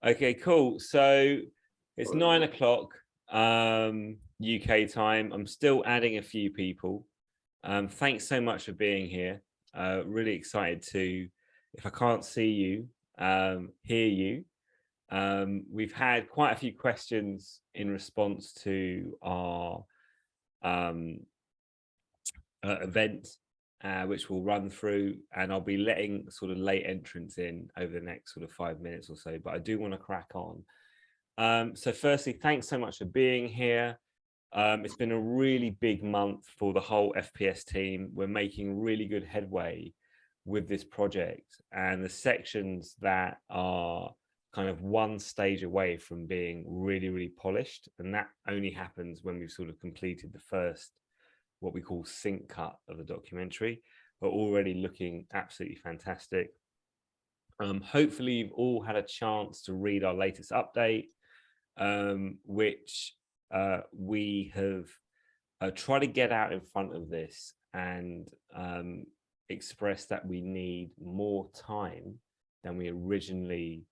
Okay, cool. So it's 9 o'clock UK time. I'm still adding a few people. Thanks so much for being here. Really excited to, if I can't see you, hear you. We've had quite a few questions in response to our um, event, which we'll run through, and I'll be letting sort of late entrants in over the next sort of 5 minutes or so, but I do want to crack on. So firstly, thanks so much for being here. It's been a really big month for the whole FPS team. We're making really good headway with this project, and the sections that are kind of one stage away from being really, really polished. And that only happens when we've sort of completed the first, what we call sync cut of the documentary, are already looking absolutely fantastic. Hopefully you've all had a chance to read our latest update, which we have tried to get out in front of this and express that we need more time than we originally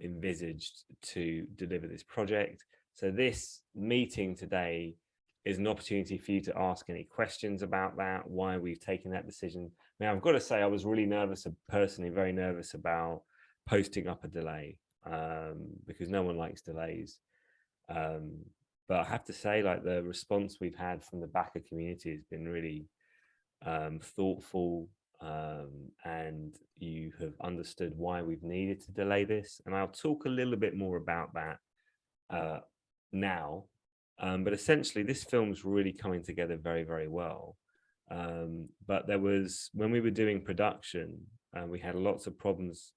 envisaged to deliver this project. So this meeting today is an opportunity for you to ask any questions about that, why we've taken that decision. Now, I've got to say, I was really nervous, personally very nervous about posting up a delay, because no one likes delays. But I have to say, like, the response we've had from the backer community has been really thoughtful, and you have understood why we've needed to delay this. And I'll talk a little bit more about that now. But essentially, this film's really coming together very, very well. But there was, when we were doing production, we had lots of problems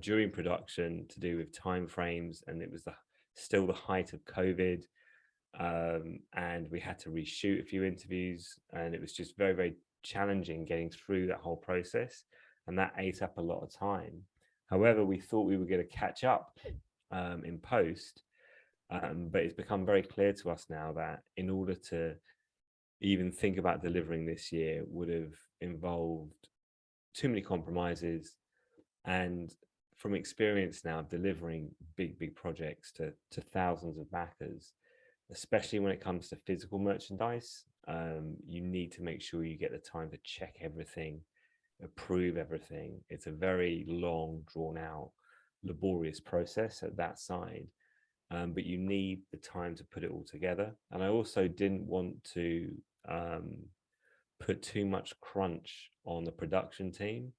during production to do with time frames, and it was still the height of COVID. And we had to reshoot a few interviews, and it was just very, very challenging getting through that whole process, and that ate up a lot of time. However, we thought we were going to catch up in post, but it's become very clear to us now that in order to even think about delivering this year would have involved too many compromises. And from experience now, delivering big projects to thousands of backers, especially when it comes to physical merchandise, you need to make sure you get the time to check everything, approve everything. It's a very long, drawn out, laborious process at that side. But you need the time to put it all together. And I also didn't want to put too much crunch on the production team.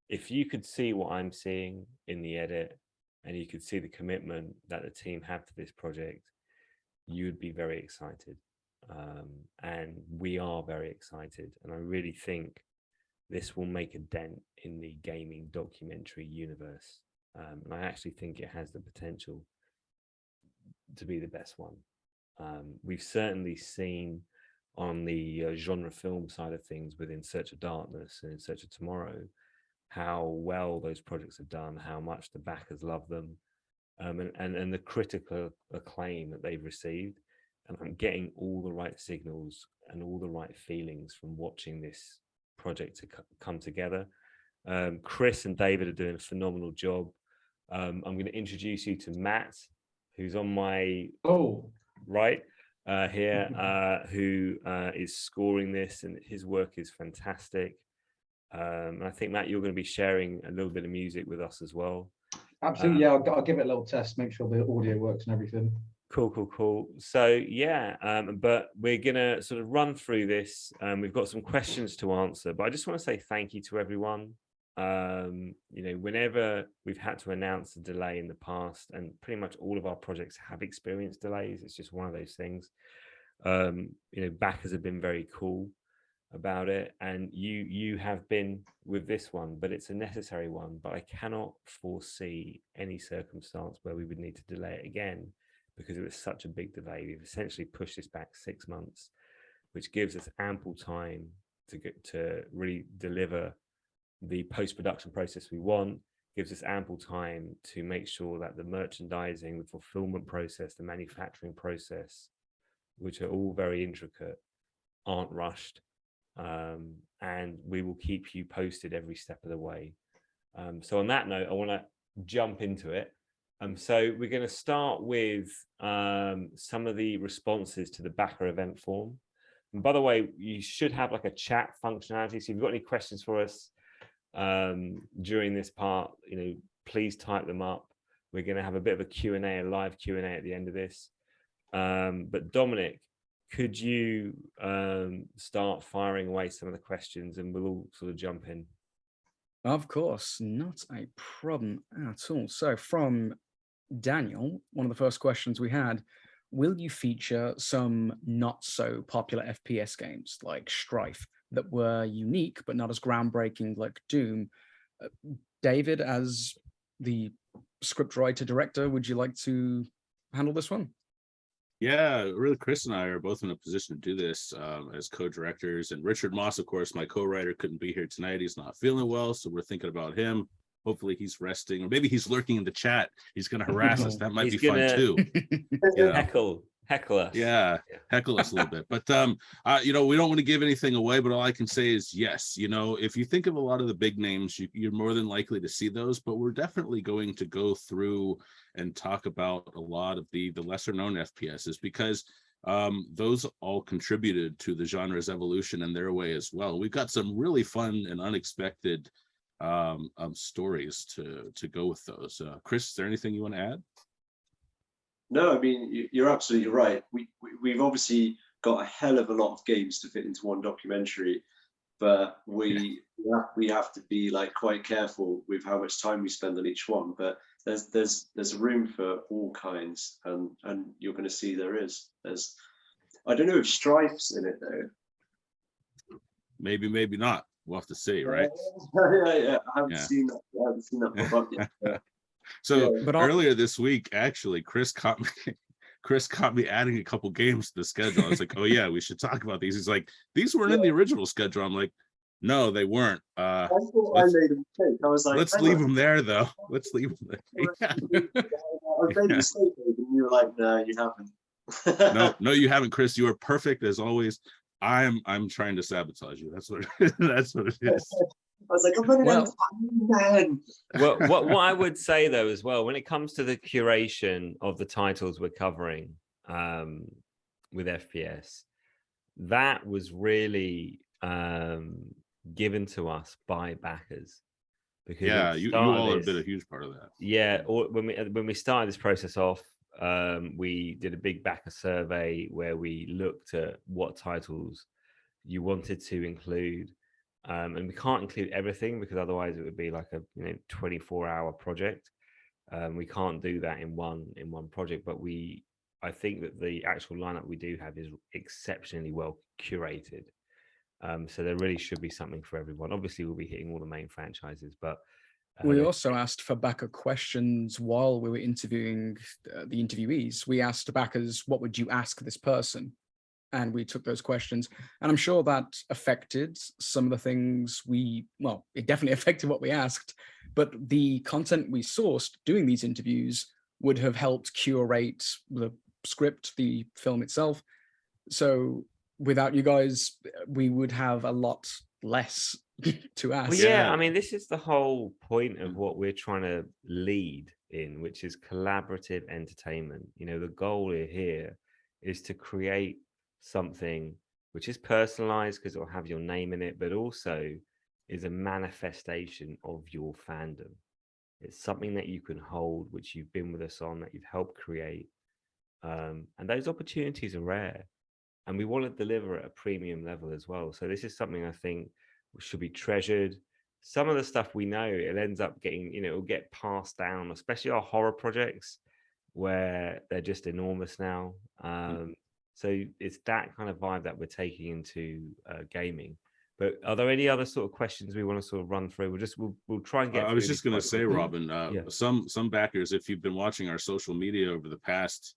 If you could see what I'm seeing in the edit, and you could see the commitment that the team have to this project, you would be very excited. And we are very excited. And I really think this will make a dent in the gaming documentary universe. And I actually think it has the potential to be the best one. We've certainly seen on the genre film side of things with In Search of Darkness and In Search of Tomorrow how well those projects have done, how much the backers love them, and the critical acclaim that they've received. And I'm getting all the right signals and all the right feelings from watching this project to come together. Chris and David are doing a phenomenal job. I'm going to introduce you to Matt, who's on my right here, who is scoring this, and his work is fantastic. And I think, Matt, you're going to be sharing a little bit of music with us as well. Absolutely, yeah. I'll give it a little test, make sure the audio works and everything. Cool. So yeah, but we're gonna sort of run through this. We've got some questions to answer, but I just want to say thank you to everyone. Whenever we've had to announce a delay in the past, and pretty much all of our projects have experienced delays, it's just one of those things. Backers have been very cool about it, and you have been with this one, but it's a necessary one. But I cannot foresee any circumstance where we would need to delay it again, because it was such a big delay. We've essentially pushed this back 6 months, which gives us ample time to really deliver the post-production process we want, gives us ample time to make sure that the merchandising, the fulfillment process, the manufacturing process, which are all very intricate, aren't rushed. And we will keep you posted every step of the way. So on that note, I want to jump into it. So we're going to start with some of the responses to the Backer event form. And by the way, you should have like a chat functionality. So if you've got any questions for us during this part, please type them up. We're going to have a bit of a Q&A, a live Q&A at the end of this. But Dominic, could you start firing away some of the questions and we'll all sort of jump in? Of course, not a problem at all. So from Daniel, one of the first questions we had, will you feature some not so popular FPS games like Strife that were unique but not as groundbreaking like Doom? David, as the scriptwriter director, would you like to handle this one? Yeah, really, Chris and I are both in a position to do this as co-directors. And Richard Moss, of course, my co-writer, couldn't be here tonight. He's not feeling well, so we're thinking about him. Hopefully he's resting, or maybe he's lurking in the chat. He's going to harass us. That might be fun too. Heckle us. Yeah, heckle us a little bit. But we don't want to give anything away, but all I can say is yes. If you think of a lot of the big names, you're more than likely to see those. But we're definitely going to go through and talk about a lot of the lesser known FPSs, because those all contributed to the genre's evolution in their way as well. We've got some really fun and unexpected stories to go with those. Chris, is there anything you want to add? No, I mean, you're absolutely right. We've obviously got a hell of a lot of games to fit into one documentary, but we have to be quite careful with how much time we spend on each one. But there's room for all kinds, and you're going to see there's. I don't know if Strife's in it though. Maybe not. We'll have to see, right? Yeah. I haven't seen that pop up yet. So earlier this week, actually, Chris caught me adding a couple games to the schedule. I was like, oh yeah, we should talk about these. He's like, these weren't in the original schedule. I'm like, no, they weren't. I thought I made a mistake. I was like, let's leave them there though. Let's leave them there. I made a mistake, and you were like, no, you haven't. No, you haven't, Chris. You are perfect as always. I'm trying to sabotage you. That's what it is. I was like, I'm running out of time, man. Well, what I would say though as well, when it comes to the curation of the titles we're covering with FPS, that was really given to us by backers. Because you all have been a huge part of that. Yeah, or when we started this process off, we did a big backer survey where we looked at what titles you wanted to include. And we can't include everything because otherwise it would be like a 24-hour project. We can't do that in one project, but I think that the actual lineup we do have is exceptionally well curated. So there really should be something for everyone. Obviously, we'll be hitting all the main franchises, but we also asked for backer questions while we were interviewing the interviewees. We asked backers, what would you ask this person? And we took those questions, and I'm sure that affected some of the things it definitely affected what we asked, but the content we sourced doing these interviews would have helped curate the script, the film itself. So without you guys, we would have a lot less to ask. Well, yeah, I mean, this is the whole point of what we're trying to lead in, which is collaborative entertainment. The goal here is to create something which is personalized because it'll have your name in it, but also is a manifestation of your fandom. It's something that you can hold, which you've been with us on, that you've helped create. And those opportunities are rare. And we want to deliver at a premium level as well. So this is something I think should be treasured. Some of the stuff we know, it ends up getting, it'll get passed down, especially our horror projects where they're just enormous now. So it's that kind of vibe that we're taking into gaming. But are there any other sort of questions we want to sort of run through? We'll try and get. I was just going to say, Robin, some backers, if you've been watching our social media over the past,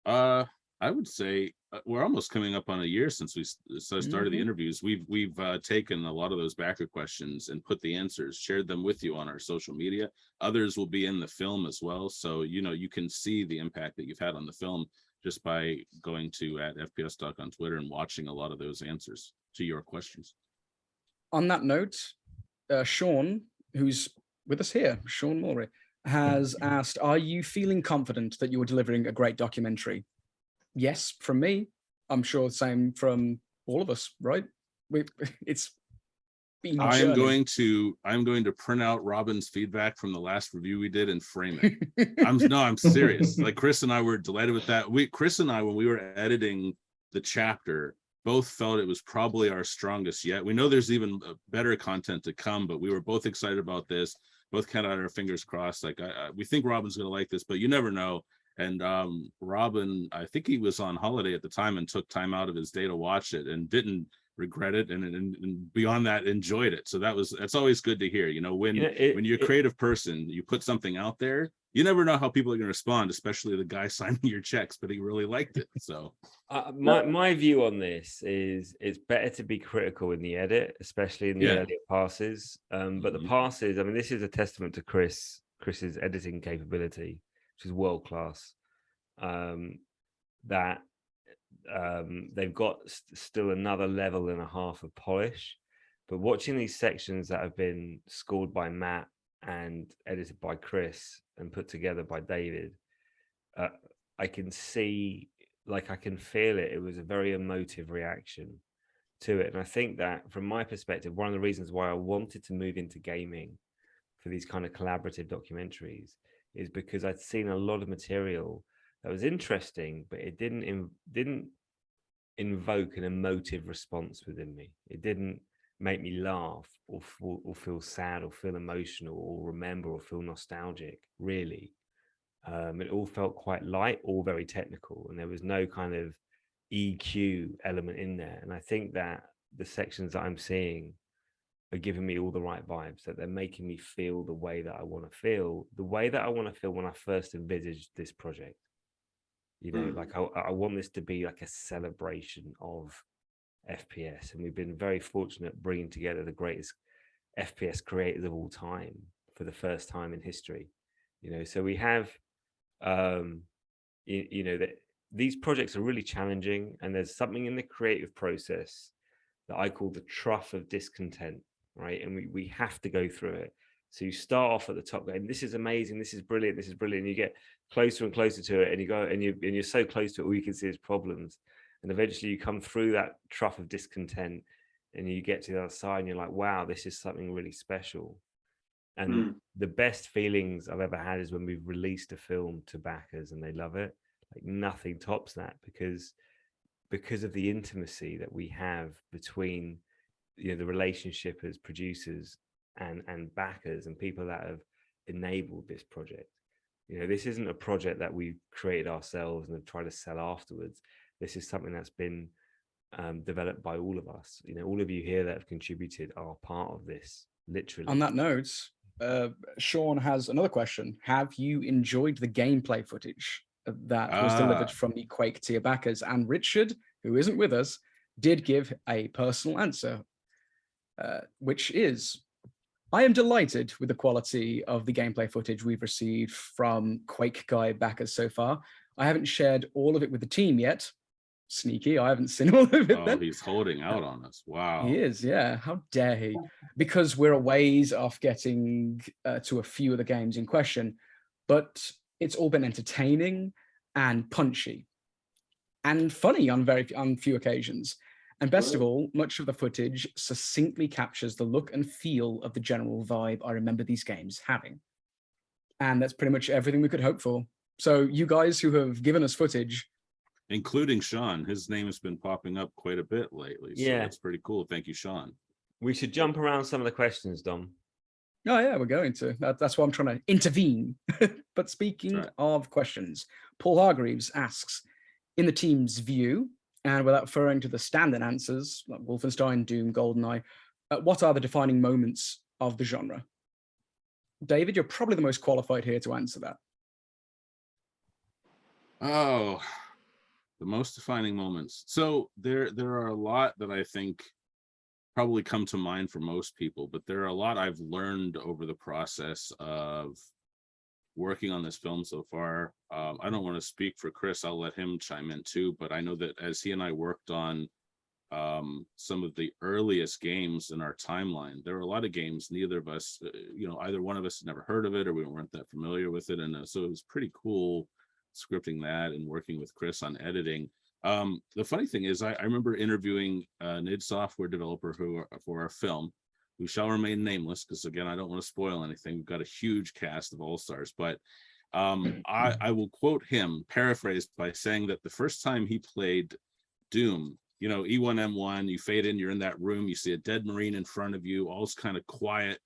I would say we're almost coming up on a year since we started the interviews. We've taken a lot of those backer questions and put the answers, shared them with you on our social media. Others will be in the film as well, so you can see the impact that you've had on the film just by going to @FPSDoc on Twitter and watching a lot of those answers to your questions. On that note, Sean, who's with us here, Sean Mulry, has asked, are you feeling confident that you are delivering a great documentary? Yes, from me. I'm sure the same from all of us, right? It's been a I'm journey. going to print out Robin's feedback from the last review we did and frame it. I'm serious. Like Chris and I were delighted with that. Chris and I, when we were editing the chapter, both felt it was probably our strongest yet. We know there's even better content to come, but we were both excited about this. Both kind of had our fingers crossed. Like we think Robin's going to like this, but you never know. And Robin, I think he was on holiday at the time and took time out of his day to watch it and didn't regret it, and beyond that enjoyed it. So that's always good to hear. You know, when you're a creative person, you put something out there, you never know how people are going to respond, especially the guy signing your checks, but he really liked it. So my view on this is it's better to be critical in the edit, especially in the earlier passes. But the passes, I mean, this is a testament to Chris's editing capability, which is world class. That they've got still another level and a half of polish, but watching these sections that have been scored by Matt and edited by Chris and put together by David, I can see, like, I can feel it. It was a very emotive reaction to it. And I think that from my perspective, one of the reasons why I wanted to move into gaming for these kind of collaborative documentaries is because I'd seen a lot of material that was interesting, but it didn't invoke an emotive response within me. It didn't make me laugh or feel sad or feel emotional or remember or feel nostalgic, really. It all felt quite light, all very technical, and there was no kind of EQ element in there. And I think that the sections that I'm seeing are giving me all the right vibes, that they're making me feel the way that I want to feel, the way that I want to feel when I first envisaged this project. You know, like I want this to be like a celebration of FPS, and we've been very fortunate bringing together the greatest FPS creators of all time for the first time in history. You know, so we have, you know, that these projects are really challenging, and there's something in the creative process that I call the trough of discontent, right? And we have to go through it. So you start off at the top going, this is amazing, this is brilliant, this is brilliant. And you get closer and closer to it, and you go and you're so close to it, all you can see is problems. And eventually you come through that trough of discontent and you get to the other side and you're like, wow, this is something really special. And the best feelings I've ever had is when we've released a film to backers and they love it. Like nothing tops that, because of the intimacy that we have between, you know, the relationship as producers and backers and people that have enabled this project. You know, this isn't a project that we've created ourselves and have tried to sell afterwards. This is something that's been developed by all of us. You know, all of you here that have contributed are part of this, literally. On that note, Sean has another question. Have you enjoyed the gameplay footage that was delivered from the Quake tier backers? And Richard, who isn't with us, did give a personal answer, which is, I am delighted with the quality of the gameplay footage we've received from Quake Guy backers so far. I haven't shared all of it with the team yet. Sneaky, I haven't seen all of it. Oh, he's holding out on us. Wow. He is, yeah. How dare he? Because we're a ways off getting to a few of the games in question, but it's all been entertaining and punchy and funny on few occasions. And best of all, much of the footage succinctly captures the look and feel of the general vibe I remember these games having. And that's pretty much everything we could hope for. So you guys who have given us footage, including Sean, his name has been popping up quite a bit lately. So that's pretty cool. Thank you, Sean. We should jump around some of the questions, Dom. Oh yeah, we're going to. That's why I'm trying to intervene. But speaking of questions, Paul Hargreaves asks, in the team's view, and without referring to the standard answers like Wolfenstein, Doom, GoldenEye, what are the defining moments of the genre? David, you're probably the most qualified here to answer that. Oh, the most defining moments. So there are a lot that I think probably come to mind for most people, but there are a lot I've learned over the process of working on this film so far. I don't want to speak for Chris. I'll let him chime in too, but I know that as he and I worked on some of the earliest games in our timeline. There were a lot of games neither of us, either one of us had never heard of it or we weren't that familiar with it, and so it was pretty cool scripting that and working with Chris on editing. The funny thing is, I remember interviewing an id Software developer for our film, who shall remain nameless because, again, I don't want to spoil anything. We've got a huge cast of all-stars, but I will quote him, paraphrased, by saying that the first time he played Doom, E1M1, you fade in, you're in that room, you see a dead Marine in front of you, all's kind of quiet,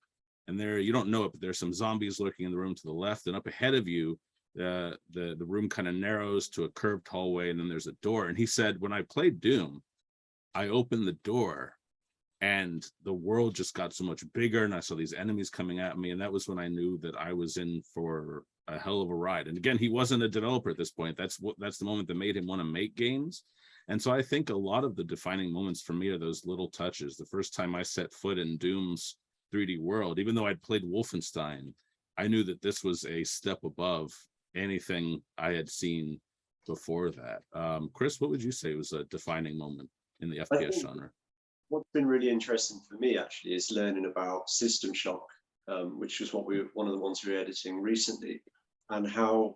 and there, you don't know it, but there's some zombies lurking in the room to the left, and up ahead of you, the room kind of narrows to a curved hallway, and then there's a door. And he said, when I played Doom, I opened the door and the world just got so much bigger, and I saw these enemies coming at me, and that was when I knew that I was in for a hell of a ride. And again, he wasn't a developer at this point. That's the moment that made him want to make games. And so I think a lot of the defining moments for me are those little touches. The first time I set foot in Doom's 3D world, even though I'd played Wolfenstein, I knew that this was a step above anything I had seen before that. Chris, what would you say was a defining moment in the FPS genre? What's been really interesting for me actually is learning about System Shock, which was one of the ones we were editing recently, and how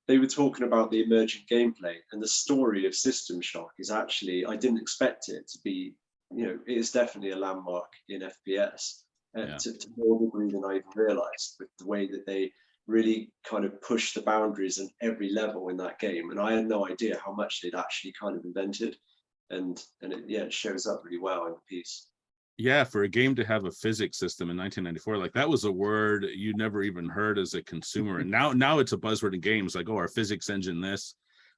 they were talking about the emergent gameplay, and the story of System Shock is actually, I didn't expect it to be, it is definitely a landmark in FPS to more degree than I even realized, with the way that they really kind of push the boundaries at every level in that game. And I had no idea how much they'd actually kind of invented. And it shows up really well in the piece. Yeah, for a game to have a physics system in 1994, like that was a word you never even heard as a consumer. And now it's a buzzword in games, like, oh, our physics engine this.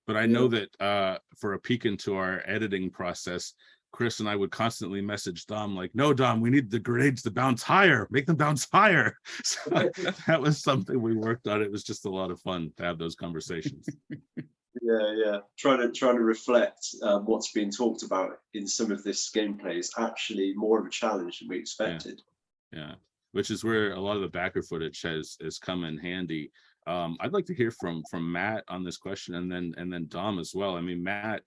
But I know that for a peek into our editing process, Chris and I would constantly message Dom, like, no, Dom, we need the grenades to bounce higher, make them bounce higher. So that was something we worked on. It was just a lot of fun to have those conversations. Yeah. Trying to reflect what's being talked about in some of this gameplay is actually more of a challenge than we expected. Yeah. Which is where a lot of the backer footage has come in handy. I'd like to hear from Matt on this question, and then Dom as well. I mean, Matt,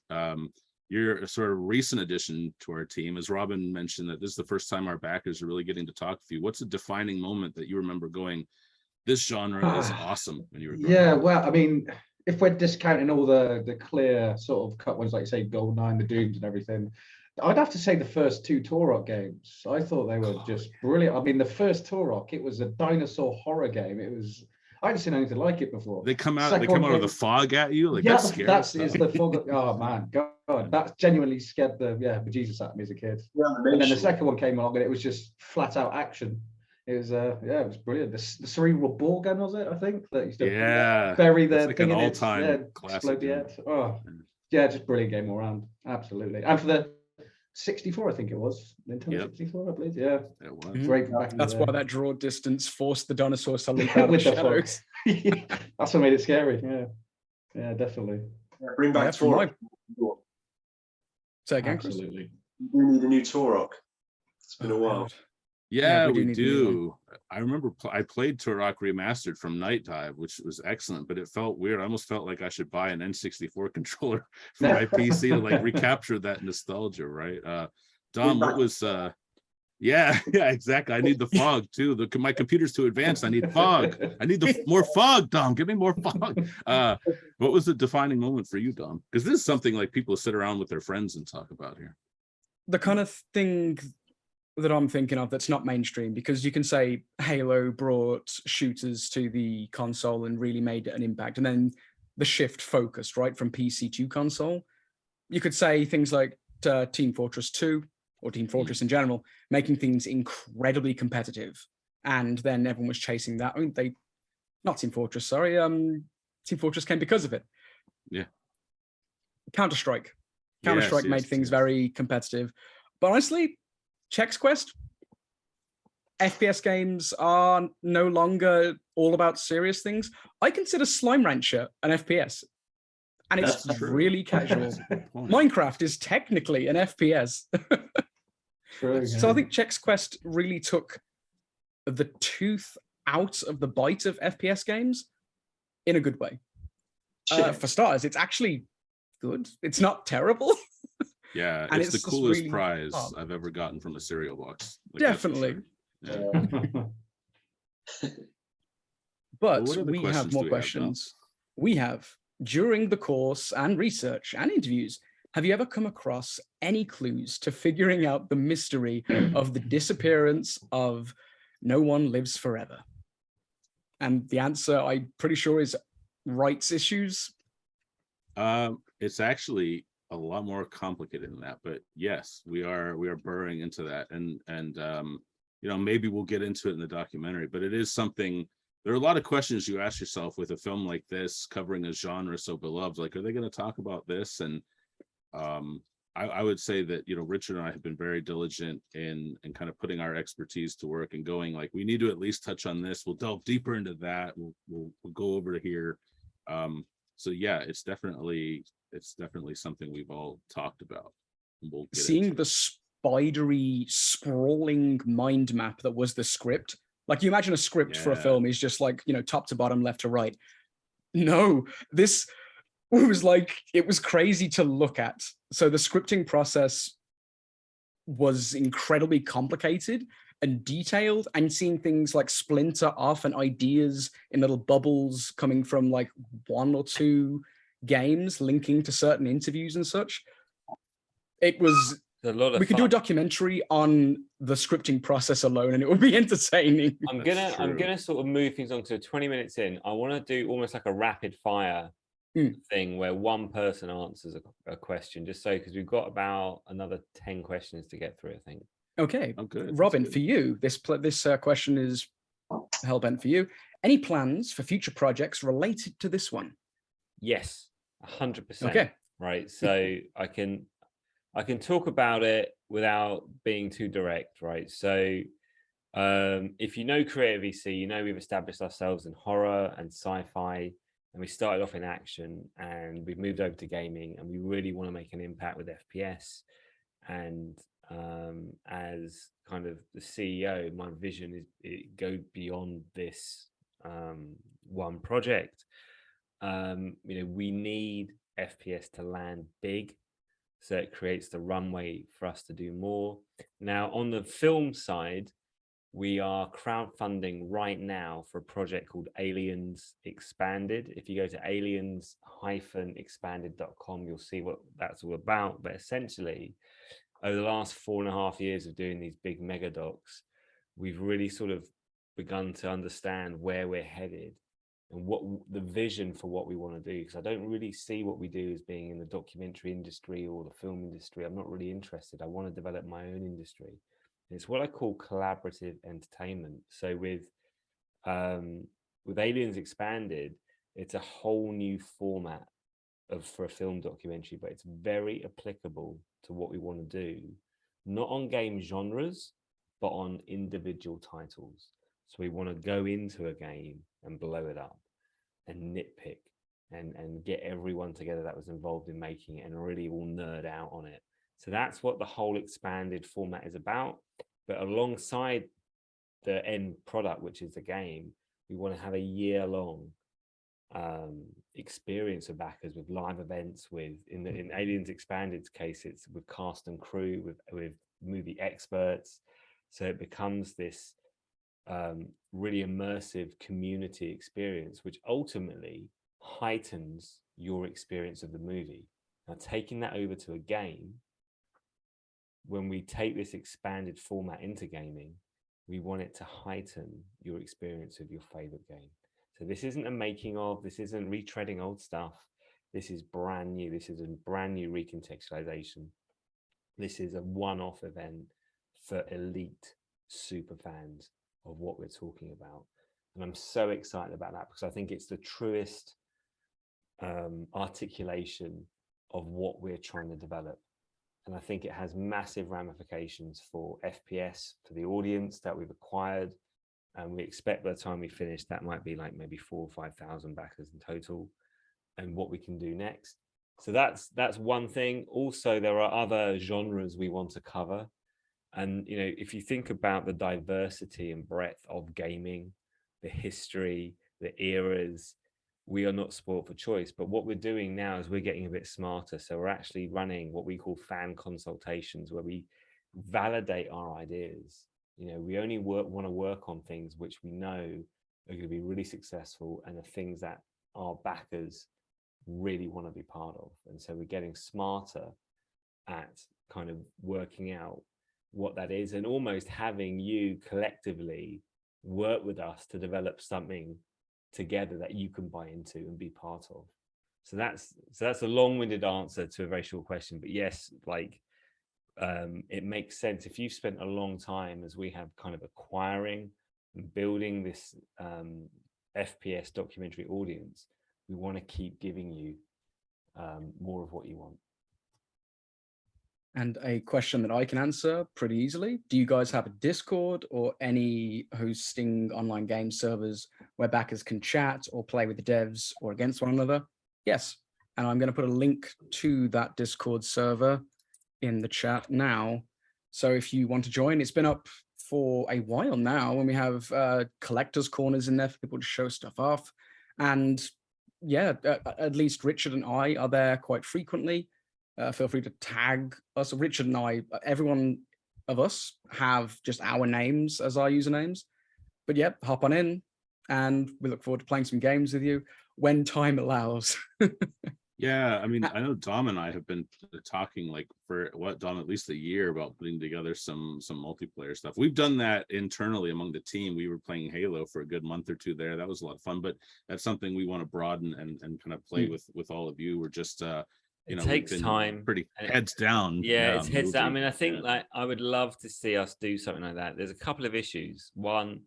you're a sort of recent addition to our team. As Robin mentioned, that this is the first time our backers are really getting to talk with you. What's a defining moment that you remember going, this genre is awesome when you were growing up? Well, I mean, if we're discounting all the clear sort of cut ones, like you say, GoldenEye, the Dooms and everything, I'd have to say the first two Turok games. I thought they were just brilliant. I mean, the first Turok, it was a dinosaur horror game. I hadn't seen anything like it before. They come out of the fog at you, like that's scary. Is the fog. Oh man, God, that genuinely scared the bejesus out of me as a kid. And then the second one came along, and it was just flat out action. It was it was brilliant. The cerebral ball gun, was it? I think that used to bury the like thing an in all-time it, classic. Explode the head. Oh yeah, just brilliant game all around. Absolutely. And for the 64, I think it was Nintendo 64, I believe. Yeah, it was. Great back That's why that draw distance forced the dinosaurs to leap out of the shadows. That's what made it scary. Yeah, definitely. Bring back Turok. Say again, Absolutely. We need a new Turok. It's been a while. God. Yeah, we do. I remember I played Turok Remastered from Night Dive, which was excellent, but it felt weird. I almost felt like I should buy an N64 controller for my PC to like recapture that nostalgia, right? Dom, what was yeah, exactly. I need the fog too. My computer's too advanced. I need fog. I need more fog, Dom. Give me more fog. What was the defining moment for you, Dom? Because this is something like people sit around with their friends and talk about here. The kind of thing that I'm thinking of that's not mainstream, because you can say Halo brought shooters to the console and really made an impact, and then the shift focused right from PC to console. You could say things like Team Fortress 2 or Team Fortress in general, making things incredibly competitive, and then everyone was chasing that. I mean, not Team Fortress, sorry, Team Fortress came because of it. Yeah. Counter-Strike made things very competitive, but honestly, Chex Quest, FPS games are no longer all about serious things. I consider Slime Rancher an FPS, and it's really casual. Minecraft is technically an FPS. True. So I think Chex Quest really took the tooth out of the bite of FPS games in a good way. For starters, it's actually good. It's not terrible. Yeah, And it's the it's just coolest really prize fun. I've ever gotten from a cereal box. Like, that's for Definitely. sure. Yeah. But what other we have questions more do we have, Bill? questions. We have, during the course and research and interviews, have you ever come across any clues to figuring out the mystery of the disappearance of No One Lives Forever? And the answer, I'm pretty sure, is rights issues. It's actually a lot more complicated than that, but yes, we are burrowing into that, and you know, maybe we'll get into it in the documentary, but it is something. There are a lot of questions you ask yourself with a film like this, covering a genre so beloved. Like, are they going to talk about this? And I would say that, you know, Richard and I have been very diligent in kind of putting our expertise to work and going, like, we need to at least touch on this. We'll delve deeper into that. We'll go over to here. So yeah, it's definitely something we've all talked about. We'll get Seeing the spidery, sprawling mind map that was the script. Like, you imagine a script for a film is just like, you know, top to bottom, left to right. No, this was like, it was crazy to look at. So the scripting process was incredibly complicated and detailed, and seeing things like splinter off and ideas in little bubbles coming from like 1 or 2 games linking to certain interviews and such. It was a lot of we could do a documentary on the scripting process alone and it would be entertaining. I'm gonna sort of move things on to 20 minutes in. I want to do almost like a rapid fire thing where one person answers a question, just so, because we've got about another 10 questions to get through, I think. Okay. Oh, good. Robin, for you, this question is hell-bent for you. Any plans for future projects related to this one? Yes, 100%. Okay. Right. So I can talk about it without being too direct, right? So if you know Creative VC, you know we've established ourselves in horror and sci-fi, and we started off in action, and we've moved over to gaming, and we really want to make an impact with FPS. And as kind of the CEO, my vision is it go beyond this one project. You know, we need FPS to land big, so it creates the runway for us to do more. Now, on the film side, we are crowdfunding right now for a project called Aliens Expanded. If you go to aliens-expanded.com, you'll see what that's all about. But essentially, over the last 4.5 years of doing these big mega docs, we've really sort of begun to understand where we're headed and what the vision for what we want to do. Because I don't really see what we do as being in the documentary industry or the film industry. I'm not really interested. I want to develop my own industry. It's what I call collaborative entertainment. So with Aliens Expanded, it's a whole new format for a film documentary, but it's very applicable to what we want to do, not on game genres, but on individual titles. So we want to go into a game and blow it up and nitpick and get everyone together that was involved in making it and really all nerd out on it. So that's what the whole expanded format is about. But alongside the end product, which is the game, we want to have a year-long experience of backers with live events, with in Aliens Expanded's case, it's with cast and crew, with movie experts. So it becomes this really immersive community experience, which ultimately heightens your experience of the movie. Now, taking that over to a game, when we take this expanded format into gaming, we want it to heighten your experience of your favorite game. So this isn't a making of, this isn't retreading old stuff. This is brand new. This is a brand new recontextualization. This is a one-off event for elite super fans of what we're talking about. And I'm so excited about that because I think it's the truest articulation of what we're trying to develop. And I think it has massive ramifications for FPS, for the audience that we've acquired. And we expect by the time we finish, that might be like maybe 4,000 or 5,000 backers in total, and what we can do next. So that's one thing. Also, there are other genres we want to cover. And, you know, if you think about the diversity and breadth of gaming, the history, the eras, we are not sport for choice. But what we're doing now is we're getting a bit smarter. So we're actually running what we call fan consultations, where we validate our ideas. We only want to work on things which we know are going to be really successful and the things that our backers really want to be part of. And so we're getting smarter at kind of working out what that is, and almost having you collectively work with us to develop something together that you can buy into and be part of. So that's a long-winded answer to a very short question, but yes, like it makes sense if you've spent a long time, as we have, kind of acquiring and building this FPS documentary audience. We want to keep giving you more of what you want. And a question that I can answer pretty easily. Do you guys have a Discord or any hosting online game servers where backers can chat or play with the devs or against one another? Yes. And I'm going to put a link to that Discord server in the chat now. So if you want to join, it's been up for a while now, and we have collectors corners in there for people to show stuff off. And yeah, at least Richard and I are there quite frequently. Feel free to tag us. Richard and I, everyone of us have just our names as our usernames. But yep, hop on in, and we look forward to playing some games with you when time allows. Yeah, I mean, I know Dom and I have been talking like for Dom, at least a year, about putting together some multiplayer stuff. We've done that internally among the team. We were playing Halo for a good month or two there. That was a lot of fun, but that's something we want to broaden and kind of play with all of you. We're just it takes time, pretty heads down. Yeah, it's heads down. I mean, I think like I would love to see us do something like that. There's a couple of issues. One,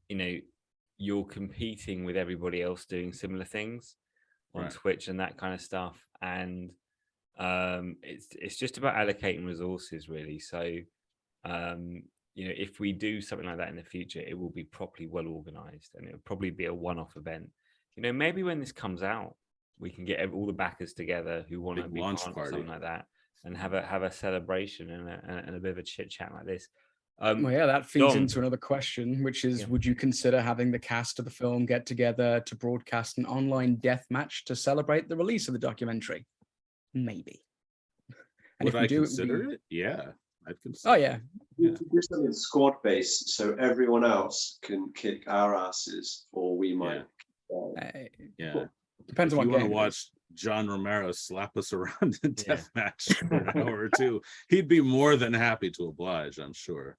you're competing with everybody else doing similar things on Twitch and that kind of stuff, and it's just about allocating resources, really. So if we do something like that in the future, it will be properly well organized, and it'll probably be a one-off event. Maybe when this comes out, we can get all the backers together who want to be part of something like that, and have a celebration and a bit of a chit chat like this. Well, yeah, that feeds into another question, which is, would you consider having the cast of the film get together to broadcast an online death match to celebrate the release of the documentary? Maybe. And would I consider it? Yeah, I'd consider. Oh yeah. We could do something squad based, so everyone else can kick our asses, or we might. Yeah. Depends on what you game want to watch John Romero slap us around in death match for an hour or two, he'd be more than happy to oblige, I'm sure.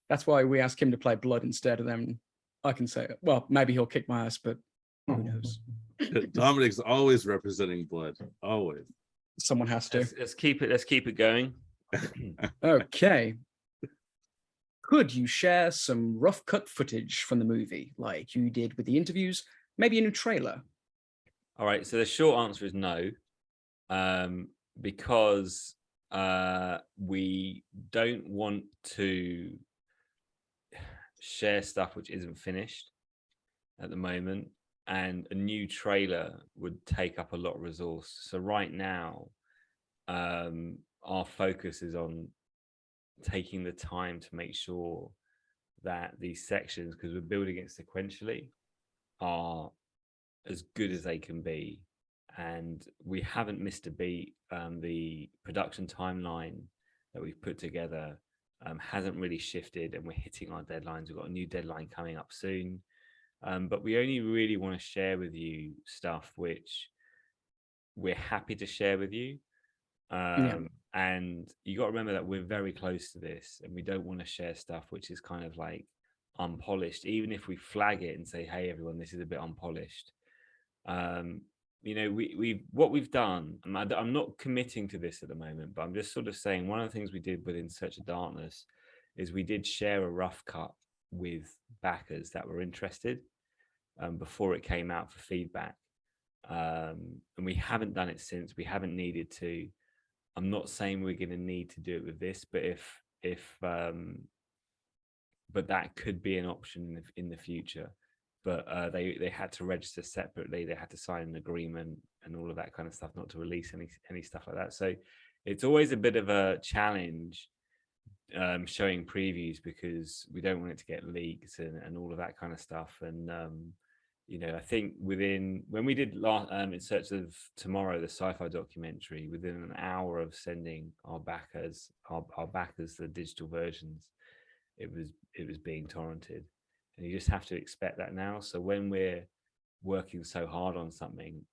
That's why we ask him to play Blood instead, and then I can say, well, maybe he'll kick my ass, but who knows? Dominic's always representing Blood, always. Someone has to. Let's keep it going. Okay. Could you share some rough cut footage from the movie, like you did with the interviews, maybe in a trailer? All right, so the short answer is no, because we don't want to share stuff which isn't finished at the moment, and a new trailer would take up a lot of resource. So right now, our focus is on taking the time to make sure that these sections, because we're building it sequentially, are as good as they can be, and we haven't missed a beat. The production timeline that we've put together hasn't really shifted, and we're hitting our deadlines. We've got a new deadline coming up soon, but we only really want to share with you stuff which we're happy to share with you. And you got to remember that we're very close to this, and we don't want to share stuff which is kind of like unpolished, even if we flag it and say, hey everyone, this is a bit unpolished. What we've done, I'm not committing to this at the moment, but I'm just sort of saying one of the things we did within Search of Darkness is we did share a rough cut with backers that were interested before it came out for feedback, and we haven't done it since. We haven't needed to. I'm not saying we're going to need to do it with this, but but that could be an option in the future. But they had to register separately. They had to sign an agreement and all of that kind of stuff, not to release any stuff like that. So it's always a bit of a challenge showing previews, because we don't want it to get leaked and all of that kind of stuff. And I think when we did In Search of Tomorrow, the sci-fi documentary, within an hour of sending our backers the digital versions, it was being torrented, and you just have to expect that now. So when we're working so hard on something,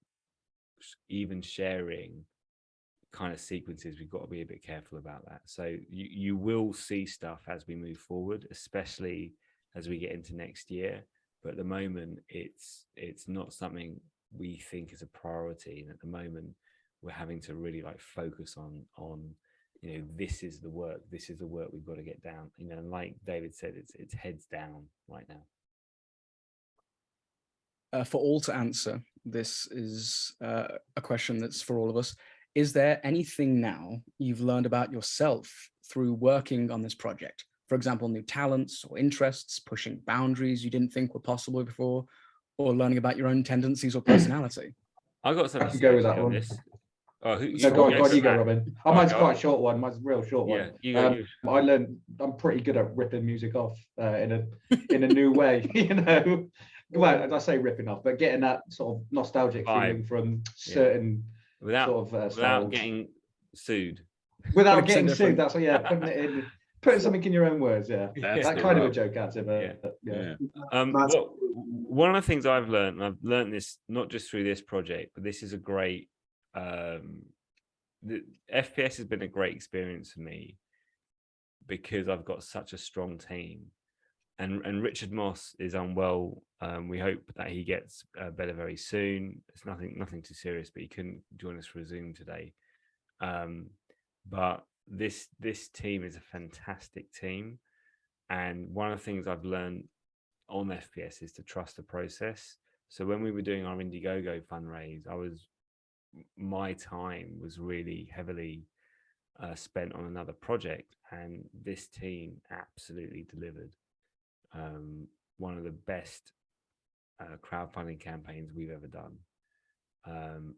even sharing kind of sequences, we've got to be a bit careful about that. So you will see stuff as we move forward, especially as we get into next year. But at the moment, it's not something we think is a priority. And at the moment, we're having to really focus on this is the work we've got to get down. And like David said, it's heads down right now. For all to answer, this is a question that's for all of us. Is there anything now you've learned about yourself through working on this project? For example, new talents or interests, pushing boundaries you didn't think were possible before, or learning about your own tendencies or personality? I got something I can go with that on one. this. Oh, no, go on, you go, Robin. Mine's quite a short one. Mine's a real short one. You go. I learned I'm pretty good at ripping music off in a new way. Well, as I say, ripping off, but getting that sort of nostalgic feeling from certain without getting sued. Without getting sued, that's what. Yeah, putting something in your own words. Yeah, that's that kind of a joke at it. But yeah. One of the things I've learned, and I've learned this not just through this project, but this is a great. The FPS has been a great experience for me because I've got such a strong team, and Richard Moss is unwell. We hope that he gets better very soon. It's nothing too serious, but he couldn't join us for a Zoom today. But this team is a fantastic team, and one of the things I've learned on FPS is to trust the process. So when we were doing our Indiegogo fundraise, my time was really heavily spent on another project, and this team absolutely delivered. One of the best crowdfunding campaigns we've ever done,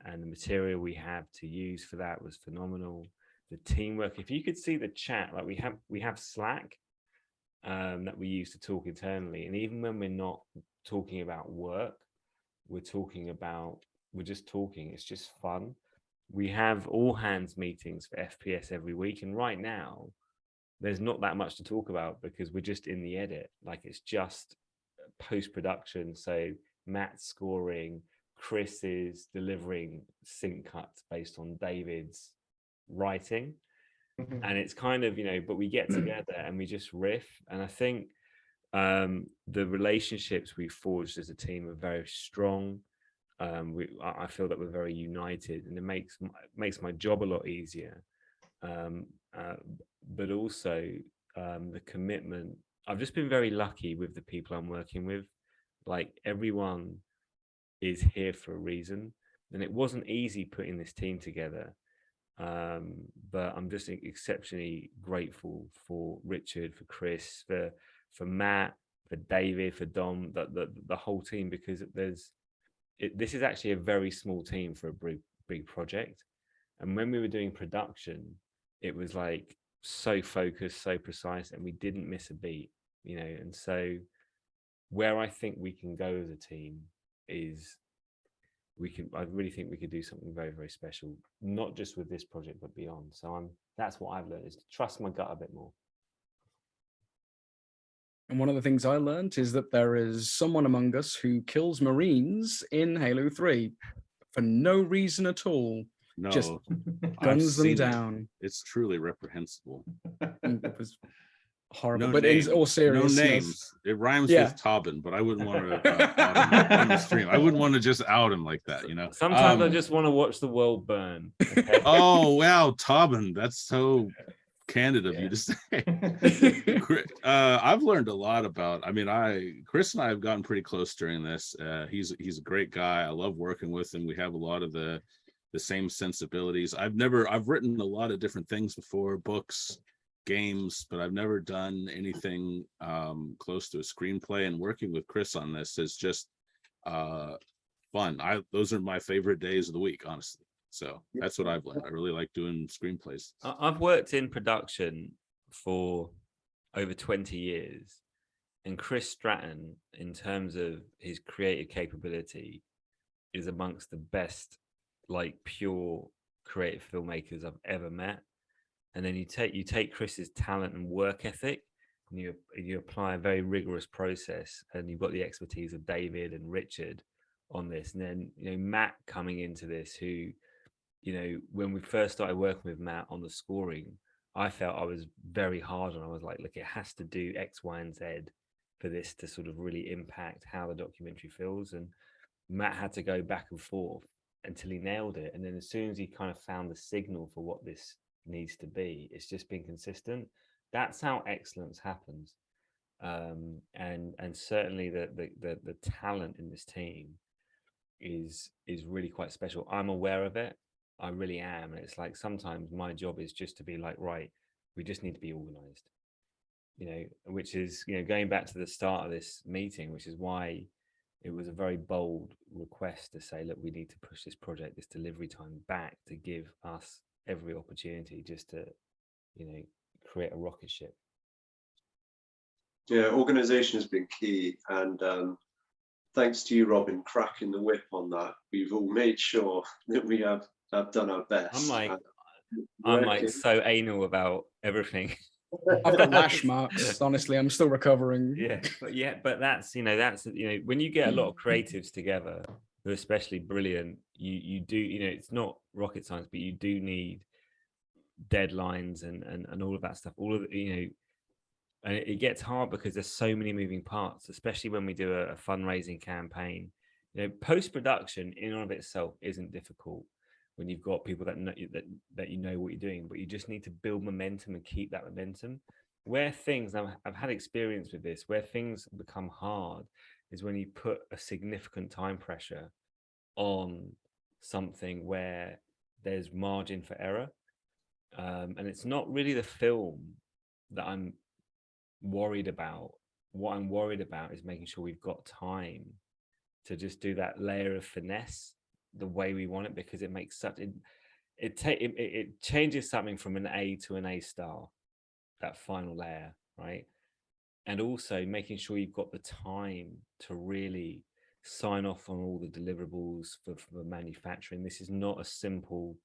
and the material we have to use for that was phenomenal. The teamwork, if you could see the chat, we have Slack that we use to talk internally, and even when we're not talking about work, we're just talking. It's just fun. We have all hands meetings for FPS every week, and right now there's not that much to talk about because we're just in the edit. It's just post-production. So Matt's scoring, Chris is delivering sync cuts based on David's writing, and it's kind of but we get together and we just riff. And I think the relationships we've forged as a team are very strong. I feel that we're very united, and it makes my job a lot easier. But also the commitment. I've just been very lucky with the people I'm working with. Everyone is here for a reason, and it wasn't easy putting this team together. But I'm just exceptionally grateful for Richard, for Chris, for Matt, for David, for Dom, the whole team, because this is actually a very small team for a big project. And when we were doing production, it was so focused, so precise, and we didn't miss a beat, and so where I think we can go as a team is I really think we could do something very, very special, not just with this project, but beyond. So that's what I've learned, is to trust my gut a bit more. And one of the things I learned is that there is someone among us who kills Marines in Halo 3 for no reason at all. No, just guns them down. It's truly reprehensible. It was horrible. No but names, in all seriousness, no names. It rhymes with Tobin, but I wouldn't want to out him on the stream. I wouldn't want to just out him like that, Sometimes I just want to watch the world burn. Okay? Oh wow, Tobin, that's so candid of you to say. I've learned a lot about. Chris and I have gotten pretty close during this. He's a great guy. I love working with him. We have a lot of the same sensibilities. I've written a lot of different things before, books, games, but I've never done anything close to a screenplay, and working with Chris on this is just fun. Those are my favorite days of the week, honestly. So that's what I've learned. I really like doing screenplays. I've worked in production for over 20 years, And Chris Stratton, in terms of his creative capability, is amongst the best, like, pure creative filmmakers I've ever met. And then you take Chris's talent and work ethic, and you apply a very rigorous process, and you've got the expertise of David and Richard on this. And then, you know, Matt coming into this, who, you know, when we first started working with Matt on the scoring, I felt I was very hard on. I was like, look, it has to do X, Y, and Z for this to sort of really impact how the documentary feels. And Matt had to go back and forth until he nailed it. And then as soon as he kind of found the signal for what this needs to be, it's just been consistent. That's how excellence happens. And certainly the talent in this team is really quite special. I'm aware of it. I really am. And it's like, sometimes my job is just to be like, right, we just need to be organized, you know, which is, you know, going back to the start of this meeting, which is why it was a very bold request to say, look, we need to push this project, this delivery time back, to give us every opportunity just to, you know, create a rocket ship. Yeah, organization has been key, and thanks to you, Robin, cracking the whip on that. We've all made sure that we have done our best. I'm like so anal about everything. I've got lash marks. Honestly, I'm still recovering. But that's, you know, when you get a lot of creatives together who are especially brilliant, you do, you know, it's not rocket science, but you do need deadlines and all of that stuff. All of the, you know, and it gets hard because there's so many moving parts, especially when we do a fundraising campaign. You know, post-production in and of itself isn't difficult when you've got people that know that you know what you're doing, but you just need to build momentum and keep that momentum. Where things, I've had experience with this, where things become hard is when you put a significant time pressure on something where there's margin for error. And it's not really the film that I'm worried about. What I'm worried about is making sure we've got time to just do that layer of finesse the way we want it, because it makes such it changes something from an A to an A star, that final layer, right? And also making sure you've got the time to really sign off on all the deliverables for manufacturing. This is not a simple